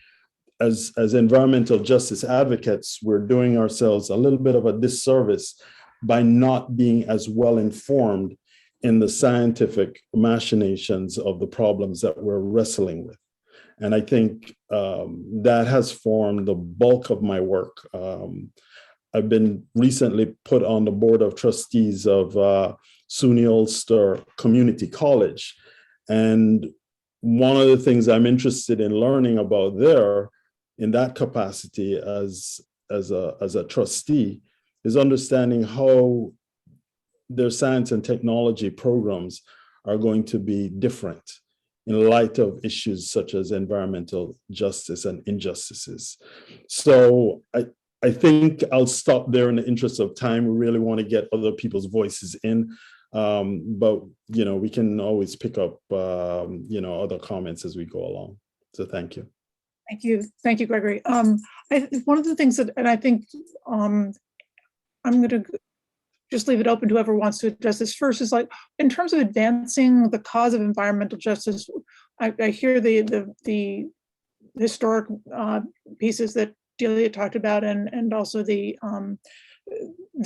as environmental justice advocates, we're doing ourselves a little bit of a disservice by not being as well informed in the scientific machinations of the problems that we're wrestling with. And I think that has formed the bulk of my work. I've been recently put on the board of trustees of SUNY Ulster Community College. And one of the things I'm interested in learning about there in that capacity as a trustee is understanding how their science and technology programs are going to be different in light of issues such as environmental justice and injustices. So I think I'll stop there in the interest of time. We really want to get other people's voices in, but we can always pick up other comments as we go along. So thank you. Thank you, Gregory. One of the things that, and I think I'm going to just leave it open to whoever wants to address this first, is like, in terms of advancing the cause of environmental justice, I hear the historic pieces that Delia talked about, and also the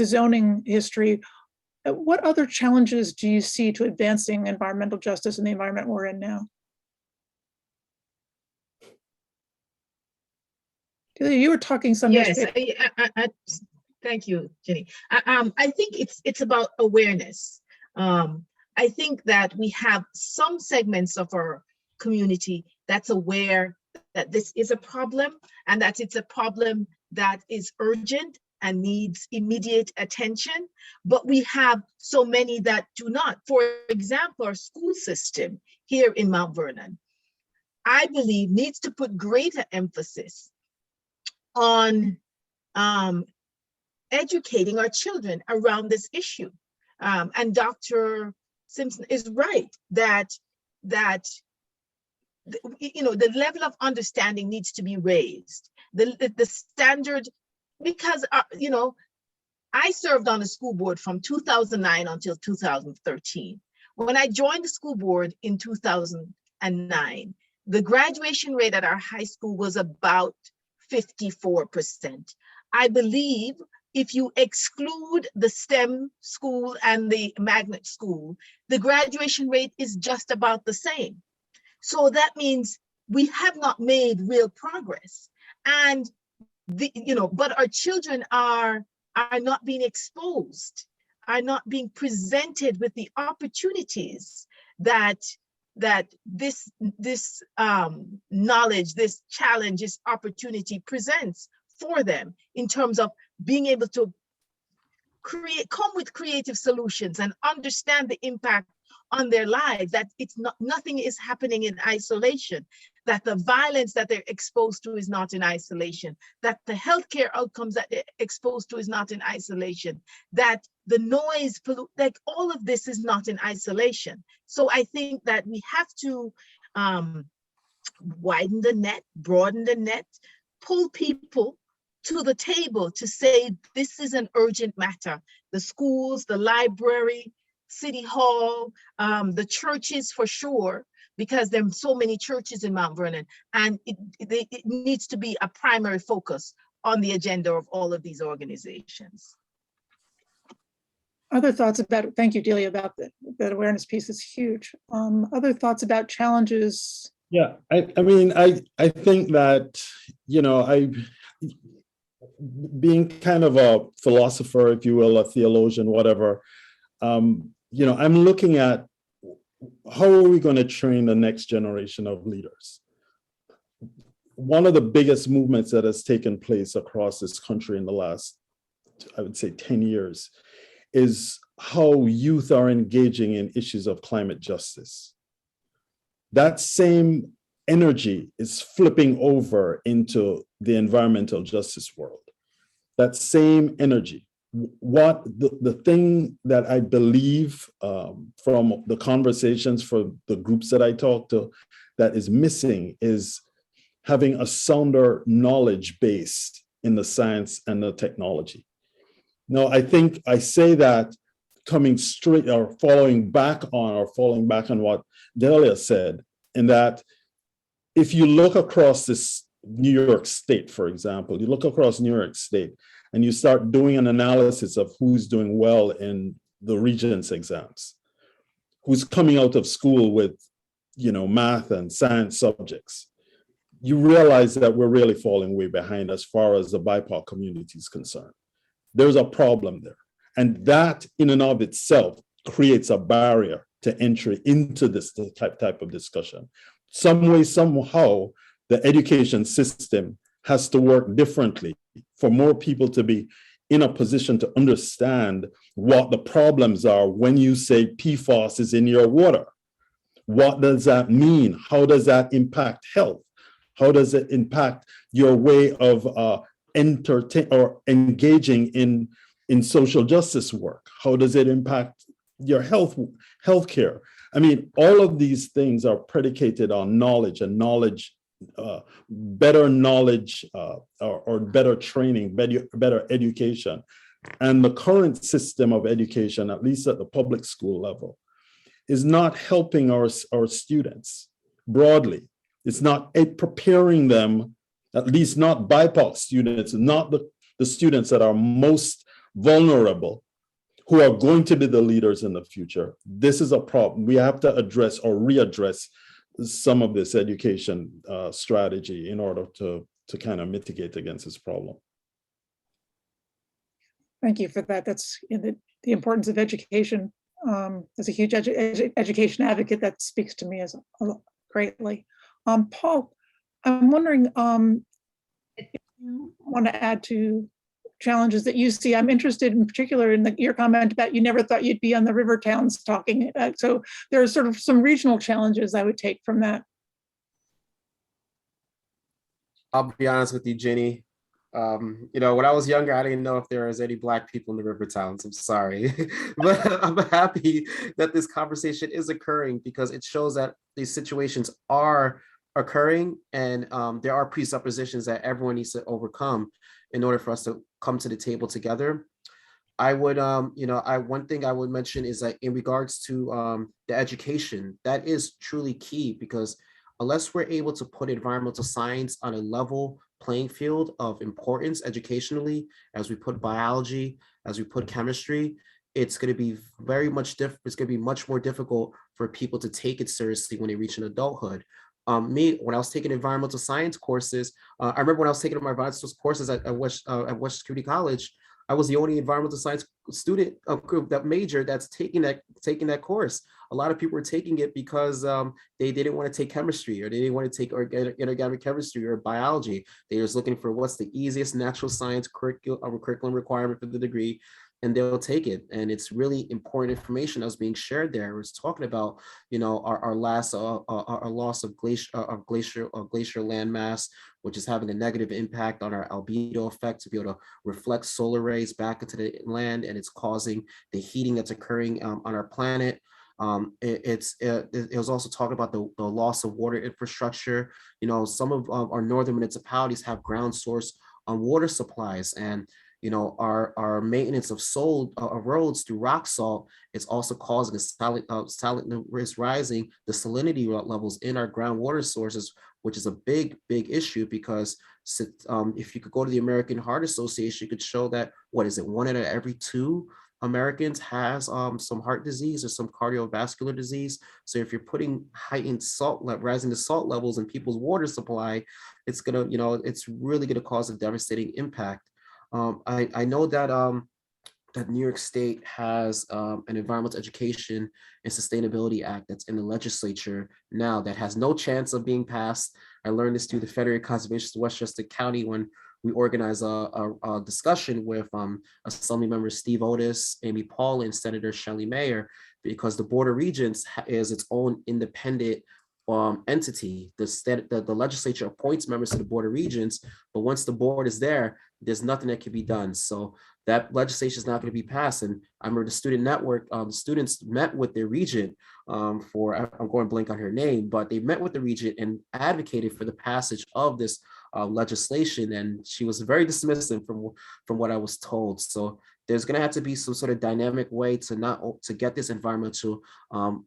zoning history. What other challenges do you see to advancing environmental justice in the environment we're in now? Delia, you were talking some. Yes, thank you, Jenny. I think it's about awareness. I think that we have some segments of our community that's aware that this is a problem, and that it's a problem that is urgent and needs immediate attention. But we have so many that do not. For example, our school system here in Mount Vernon, I believe, needs to put greater emphasis on educating our children around this issue. And Dr. Simpson is right that the level of understanding needs to be raised. The standard, because I served on the school board from 2009 until 2013. When I joined the school board in 2009, the graduation rate at our high school was about 54%. I believe if you exclude the STEM school and the magnet school, the graduation rate is just about the same. So that means we have not made real progress. And but our children are not being exposed, are not being presented with the opportunities that this knowledge, this challenge, this opportunity presents for them in terms of being able to come with creative solutions and understand the impact on their lives, that nothing is happening in isolation, that the violence that they're exposed to is not in isolation, that the healthcare outcomes that they're exposed to is not in isolation, that the noise, like all of this is not in isolation. So I think that we have to widen the net, broaden the net, pull people to the table to say this is an urgent matter. The schools, the library, City Hall, the churches for sure, because there are so many churches in Mount Vernon, and it needs to be a primary focus on the agenda of all of these organizations. Other thoughts about, thank you, Delia, about that awareness piece is huge. Other thoughts about challenges? Yeah, I mean, I think that, being kind of a philosopher, if you will, a theologian, whatever, I'm looking at how are we going to train the next generation of leaders? One of the biggest movements that has taken place across this country in the last, I would say, 10 years is how youth are engaging in issues of climate justice. That same energy is flipping over into the environmental justice world. That same energy. What the thing that I believe from the conversations for the groups that I talk to that is missing is having a sounder knowledge base in the science and the technology. Now, I think I say that coming straight or falling back on what Delia said, in that if you look across this New York State, for example, you look across New York State and you start doing an analysis of who's doing well in the Regents exams, who's coming out of school with, math and science subjects, you realize that we're really falling way behind as far as the BIPOC community is concerned. There's a problem there. And that in and of itself creates a barrier to entry into this type of discussion. Some way, somehow, the education system has to work differently for more people to be in a position to understand what the problems are when you say PFAS is in your water. What does that mean? How does that impact health? How does it impact your way of engaging in social justice work? How does it impact your healthcare? I mean, all of these things are predicated on knowledge, and knowledge, better knowledge, or better training, better education. And the current system of education, at least at the public school level, is not helping our students broadly. It's not preparing them, at least not BIPOC students, not the students that are most vulnerable, who are going to be the leaders in the future. This is a problem. We have to address or readdress some of this education strategy in order to kind of mitigate against this problem. Thank you for that. That's the importance of education. As a huge education advocate, that speaks to me as greatly. Paul, I'm wondering if you want to add to challenges that you see. I'm interested in particular in your comment about you never thought you'd be on the river towns talking. So there are sort of some regional challenges I would take from that. I'll be honest with you, Jenny. When I was younger, I didn't know if there was any Black people in the river towns. I'm sorry, but I'm happy that this conversation is occurring, because it shows that these situations are occurring, and there are presuppositions that everyone needs to overcome in order for us to come to the table together. I would, one thing I would mention is that in regards to the education, that is truly key, because unless we're able to put environmental science on a level playing field of importance educationally, as we put biology, as we put chemistry, it's going to be very much different. It's going to be much more difficult for people to take it seriously when they reach an adulthood. When I was taking environmental science courses, I remember when I was taking my environmental courses at Westchester Community College, I was the only environmental science student that major that's taking that course. A lot of people were taking it because they didn't want to take chemistry, or they didn't want to take inorganic chemistry or biology. They were just looking for what's the easiest natural science curriculum requirement for the degree, and they'll take it. And it's really important information that was being shared there. It was talking about, our loss of glacier landmass, which is having a negative impact on our albedo effect to be able to reflect solar rays back into the land, and it's causing the heating that's occurring on our planet. It was also talking about the loss of water infrastructure. Some of our northern municipalities have ground source water supplies, and our maintenance of roads through rock salt is also causing salinity is rising, the salinity levels in our groundwater sources, which is a big issue, because if you could go to the American Heart Association, you could show that, 1 out of every 2 Americans has some heart disease or some cardiovascular disease. So if you're putting heightened rising the salt levels in people's water supply, it's really gonna cause a devastating impact. I know that New York State has an Environmental Education and Sustainability Act that's in the legislature now that has no chance of being passed. I learned this through the Federated Conservation of Westchester County when we organized a discussion with Assembly members Steve Otis, Amy Paul, and Senator Shelley Mayer, because the Board of Regents is its own independent entity. The legislature appoints members to the Board of Regents, but once the board is there, there's nothing that can be done. So that legislation is not going to be passed. And I remember the student network, the students met with their regent I'm going blank on her name, but they met with the regent and advocated for the passage of this legislation. And she was very dismissive from what I was told. So there's going to have to be some sort of dynamic way to get this environmental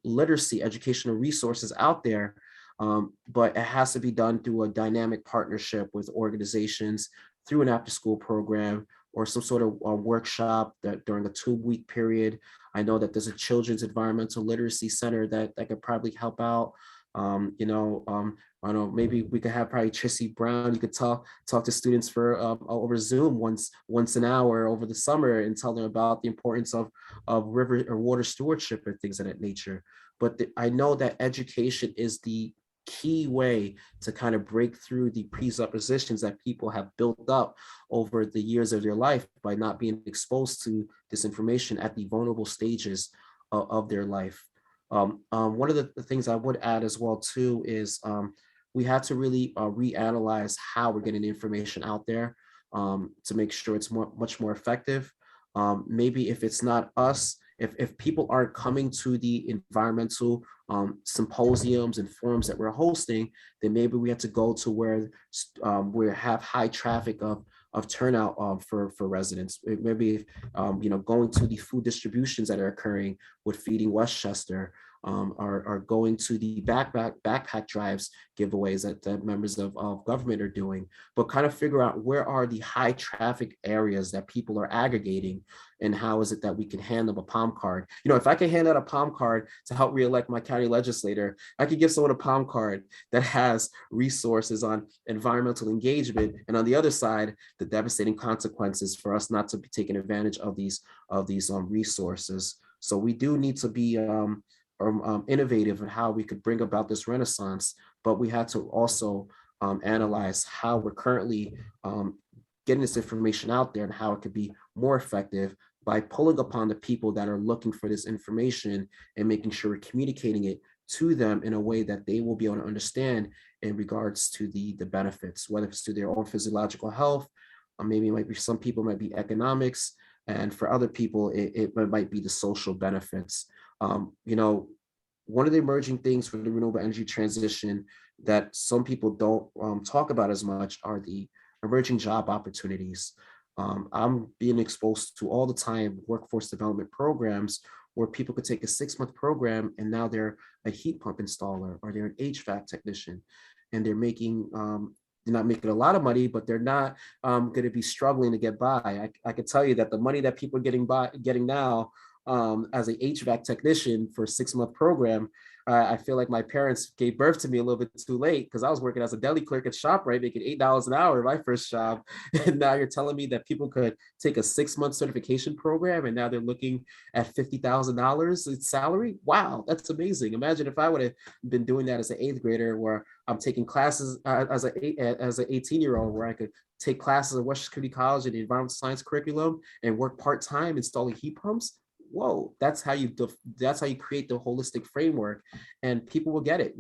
literacy educational resources out there. But it has to be done through a dynamic partnership with organizations, through an after-school program, or some sort of workshop that during a 2-week period. I know that there's a children's environmental literacy center that could probably help out. I don't know, maybe we could have probably Trissy Brown. You could talk to students for over Zoom once an hour over the summer and tell them about the importance of river or water stewardship and things of that nature. But I know that education is the key way to kind of break through the presuppositions that people have built up over the years of their life by not being exposed to this information at the vulnerable stages of their life. One of the things I would add as well too is we had to really reanalyze how we're getting the information out there to make sure it's much more effective. Maybe if it's not us, if people aren't coming to the environmental symposiums and forums that we're hosting, then maybe we have to go to where we have high traffic of turnout for residents. Maybe going to the food distributions that are occurring with Feeding Westchester, are going to the backpack drives giveaways that members of government are doing, but kind of figure out where are the high traffic areas that people are aggregating, and how is it that we can hand them a palm card. If I can hand out a palm card to help reelect my county legislator, I could give someone a palm card that has resources on environmental engagement, and on the other side, the devastating consequences for us not to be taking advantage of these resources. So we do need to be innovative in how we could bring about this renaissance, but we had to also analyze how we're currently getting this information out there and how it could be more effective by pulling upon the people that are looking for this information and making sure we're communicating it to them in a way that they will be able to understand in regards to the benefits, whether it's to their own physiological health, or maybe it might be, some people might be economics, and for other people, it might be the social benefits. One of the emerging things for the renewable energy transition that some people don't talk about as much are the emerging job opportunities. I'm being exposed to all the time workforce development programs where people could take a 6-month program and now they're a heat pump installer or they're an HVAC technician, and they're not making a lot of money, but they're not going to be struggling to get by. I can tell you that the money that people are getting now as an HVAC technician for a 6-month program, I feel like my parents gave birth to me a little bit too late, because I was working as a deli clerk at ShopRite making $8 an hour in my first job. And now you're telling me that people could take a 6-month certification program and now they're looking at $50,000 in salary. Wow, that's amazing. Imagine if I would have been doing that as an 8th grader, where I'm taking classes as an 18-year-old, where I could take classes at Westchester County College in the environmental science curriculum and work part-time installing heat pumps. Whoa, that's how you create the holistic framework, and people will get it.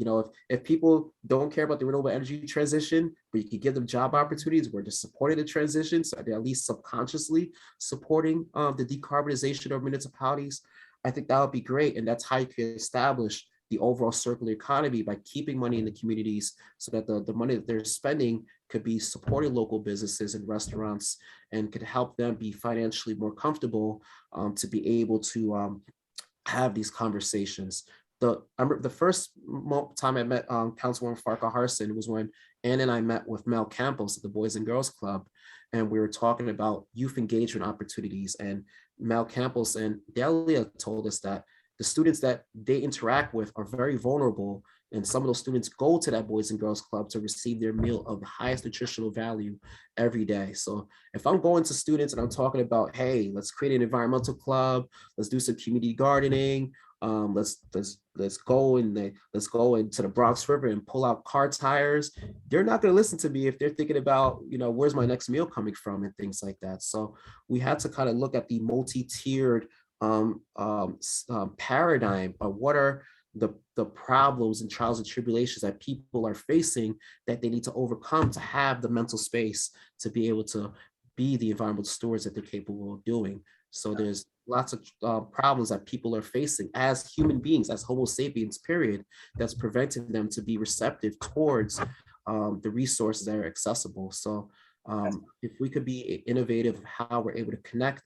If people don't care about the renewable energy transition, but you can give them job opportunities where they're supporting the transition, so they're at least subconsciously supporting the decarbonization of municipalities, I think that would be great. And that's how you can establish the overall circular economy, by keeping money in the communities so that the money that they're spending could be supporting local businesses and restaurants, and could help them be financially more comfortable to be able to have these conversations. The first time I met Councilwoman Farquharson was when Ann and I met with Mel Campos at the Boys and Girls Club, and we were talking about youth engagement opportunities. And Mel Campos and Delia told us that the students that they interact with are very vulnerable, and some of those students go to that Boys and Girls Club to receive their meal of the highest nutritional value every day. So if I'm going to students and I'm talking about, hey, let's create an environmental club, let's do some community gardening, let's go into the Bronx River and pull out car tires, they're not going to listen to me if they're thinking about, where's my next meal coming from and things like that. So we had to kind of look at the multi-tiered paradigm of what are the problems and trials and tribulations that people are facing that they need to overcome to have the mental space to be able to be the environmental stewards that they're capable of doing. So there's lots of problems that people are facing as human beings, as Homo sapiens, period, that's preventing them to be receptive towards the resources that are accessible. So if we could be innovative of how we're able to connect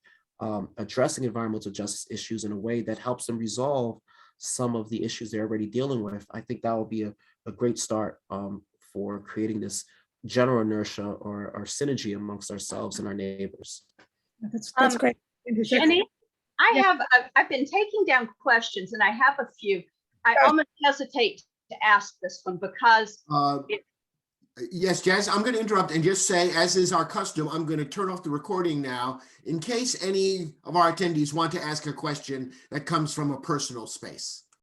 addressing environmental justice issues in a way that helps them resolve some of the issues they're already dealing with, I think that will be a great start for creating this general inertia or synergy amongst ourselves and our neighbors. That's great. Jenny, I've been taking down questions, and I have a few. I almost hesitate to ask this one because yes, Jazz, I'm going to interrupt and just say, as is our custom, I'm going to turn off the recording now in case any of our attendees want to ask a question that comes from a personal space.